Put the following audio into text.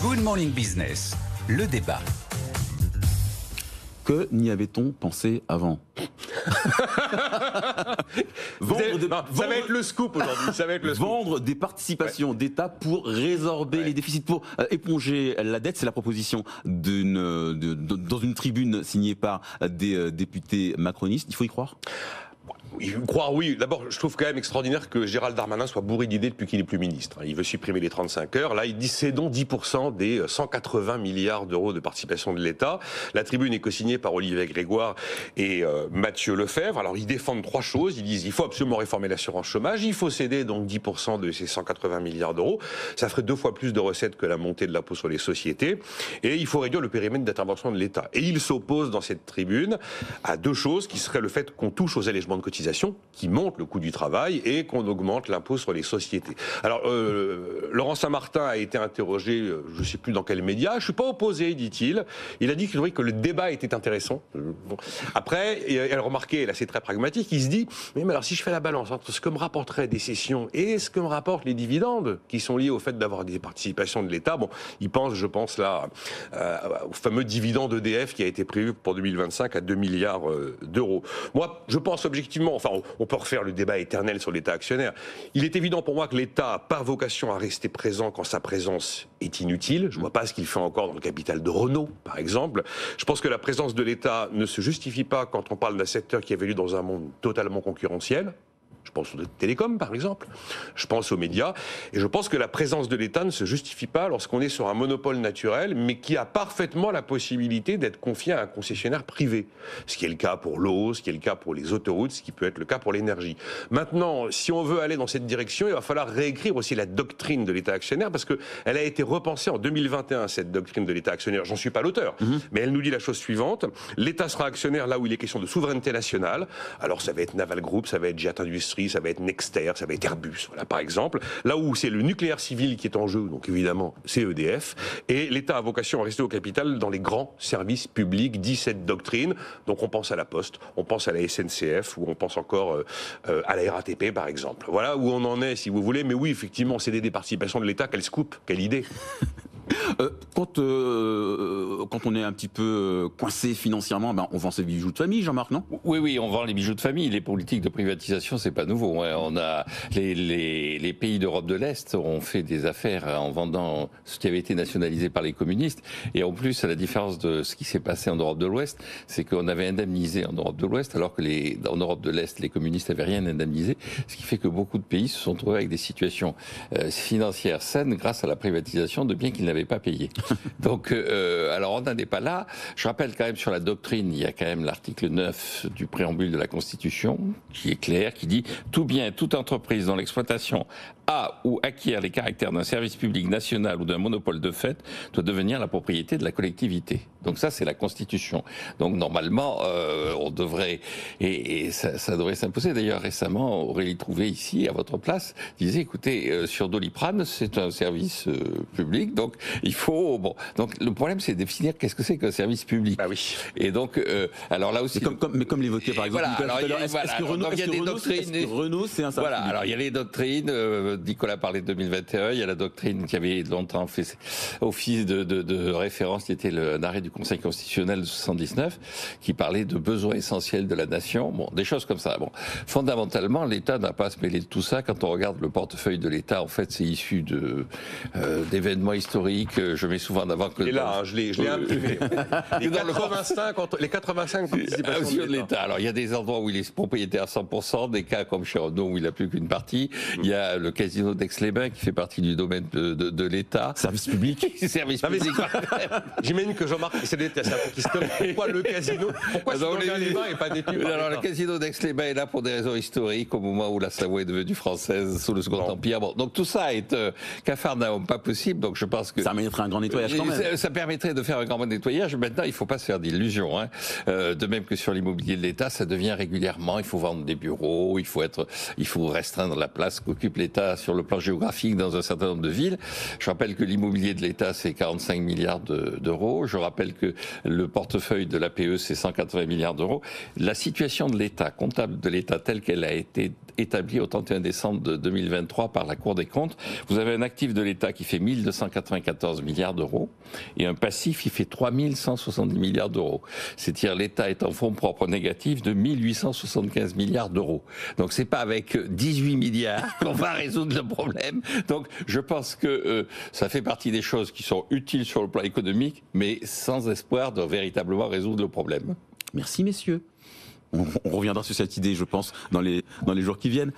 Good Morning Business, le débat. Que n'y avait-on pensé avant? Ça va être le scoop aujourd'hui. Ça va être le scoop. Vendre des participations d'État pour résorber les déficits, pour éponger la dette, c'est la proposition dans une tribune signée par des députés macronistes. Il faut y croire? Croire, oui. D'abord, je trouve quand même extraordinaire que Gérald Darmanin soit bourré d'idées depuis qu'il n'est plus ministre. Il veut supprimer les 35 heures. Là, il dit cédons 10% des 180 milliards d'euros de participation de l'État. La tribune est co-signée par Olivier Grégoire et Mathieu Lefebvre. Alors, ils défendent trois choses. Ils disent il faut absolument réformer l'assurance chômage. Il faut céder donc 10% de ces 180 milliards d'euros. Ça ferait 2 fois plus de recettes que la montée de l'impôt sur les sociétés. Et il faut réduire le périmètre d'intervention de l'État. Et il s'oppose dans cette tribune à 2 choses qui seraient le fait qu'on touche aux allègements de cotisations qui monte le coût du travail et qu'on augmente l'impôt sur les sociétés. Alors, Laurent Saint-Martin a été interrogé, je ne sais plus dans quel média, je ne suis pas opposé, dit-il. Il a dit qu'il trouvait que le débat était intéressant. Bon. Après, il a remarqué, là c'est très pragmatique, il se dit, mais alors si je fais la balance entre ce que me rapporteraient des cessions et ce que me rapportent les dividendes, qui sont liés au fait d'avoir des participations de l'État, bon, il pense, je pense là, au fameux dividende EDF qui a été prévu pour 2025 à 2 milliards d'euros. Moi, je pense objectivement, enfin, on peut refaire le débat éternel sur l'État actionnaire. Il est évident pour moi que l'État n'a pas vocation à rester présent quand sa présence est inutile. Je ne vois pas ce qu'il fait encore dans le capital de Renault, par exemple. Je pense que la présence de l'État ne se justifie pas quand on parle d'un secteur qui évolue dans un monde totalement concurrentiel. Je pense aux télécoms, par exemple. Je pense aux médias. Et je pense que la présence de l'État ne se justifie pas lorsqu'on est sur un monopole naturel, mais qui a parfaitement la possibilité d'être confié à un concessionnaire privé. Ce qui est le cas pour l'eau, ce qui est le cas pour les autoroutes, ce qui peut être le cas pour l'énergie. Maintenant, si on veut aller dans cette direction, il va falloir réécrire aussi la doctrine de l'État actionnaire, parce qu'elle a été repensée en 2021, cette doctrine de l'État actionnaire. J'en suis pas l'auteur, mais elle nous dit la chose suivante. L'État sera actionnaire là où il est question de souveraineté nationale. Alors ça va être Naval Group, ça va être Jet Industries, ça va être Nexter, ça va être Airbus, voilà, par exemple. Là où c'est le nucléaire civil qui est en jeu, donc évidemment, c'est EDF. Et l'État a vocation à rester au capital dans les grands services publics, dit cette doctrine. Donc on pense à la Poste, on pense à la SNCF, ou on pense encore à la RATP, par exemple. Voilà où on en est, si vous voulez. Mais oui, effectivement, céder des participations de l'État, quel scoop, quelle idée. Quand on est un petit peu coincé financièrement, on vend ses bijoux de famille, Jean-Marc, non? Oui, on vend les bijoux de famille. Les politiques de privatisation, c'est pas nouveau. On a les pays d'Europe de l'Est ont fait des affaires en vendant ce qui avait été nationalisé par les communistes. Et en plus, à la différence de ce qui s'est passé en Europe de l'Ouest, c'est qu'on avait indemnisé en Europe de l'Ouest, alors que en Europe de l'Est, les communistes n'avaient rien indemnisé. Ce qui fait que beaucoup de pays se sont trouvés avec des situations financières saines grâce à la privatisation de biens qu'ils n'avaient pas payé. Donc, alors on n'en est pas là. Je rappelle quand même sur la doctrine, il y a quand même l'article 9 du préambule de la Constitution qui est clair, qui dit « Tout bien, toute entreprise dont l'exploitation a ou acquiert les caractères d'un service public national ou d'un monopole de fait doit devenir la propriété de la collectivité. » Donc ça, c'est la Constitution. Donc normalement, on devrait, et ça devrait s'imposer. D'ailleurs, récemment, Aurélie Trouvé, ici, à votre place, disait, écoutez, sur Doliprane, c'est un service public, donc il faut... Bon, donc le problème, c'est de définir qu'est-ce que c'est qu'un service public. Ah oui. Et donc, alors là aussi... Mais comme l'évoquait par exemple... Voilà, est-ce que Renault, c'est un service Voilà, public? alors il y a les doctrines, Nicolas parlait de 2021, il y a la doctrine qui avait longtemps fait office de référence, qui était un arrêt du Conseil constitutionnel de 79, qui parlait de besoins essentiels de la nation, bon, des choses comme ça. Bon, fondamentalement, l'État n'a pas à se mêler de tout ça. Quand on regarde le portefeuille de l'État, en fait, c'est issu d'événements historiques. Je mets souvent en avant que... Et là, je l'ai imprimé. Les 85 participations de l'État. Alors, il y a des endroits où il est propriétaire à 100%, des cas comme chez Renault où il n'a plus qu'une partie. Il y a le casino d'Aix-les-Bains qui fait partie du domaine de l'État. Service public. Service public. J'imagine que Jean-Marc, c'est un peu qui se demande pourquoi le casino, pourquoi les bains et pas détenu par Alors, le casino d'Aix-les-Bains est là pour des raisons historiques, au moment où la Savoie est devenue française sous le Second Empire. Bon, donc tout ça est cafarnaum, pas possible. Donc je pense que ça mériterait un grand nettoyage quand même. Ça permettrait de faire un grand nettoyage. Maintenant, il ne faut pas se faire d'illusions. De même que sur l'immobilier de l'État, ça devient régulièrement. Il faut vendre des bureaux, il faut restreindre la place qu'occupe l'État sur le plan géographique dans un certain nombre de villes. Je rappelle que l'immobilier de l'État, c'est 45 milliards d'euros. Je rappelle rappelle que le portefeuille de l'APE, c'est 180 milliards d'euros. La situation de l'État, comptable de l'État telle qu'elle a été établie au 31 décembre de 2023 par la Cour des comptes, vous avez un actif de l'État qui fait 1294 milliards d'euros et un passif qui fait 3170 milliards d'euros. C'est-à-dire l'État est en fonds propres négatifs de 1875 milliards d'euros. Donc c'est pas avec 18 milliards qu'on va résoudre le problème. Donc je pense que ça fait partie des choses qui sont utiles sur le plan économique, mais sans espoir de véritablement résoudre le problème. Merci messieurs. On reviendra sur cette idée, je pense, dans les jours qui viennent.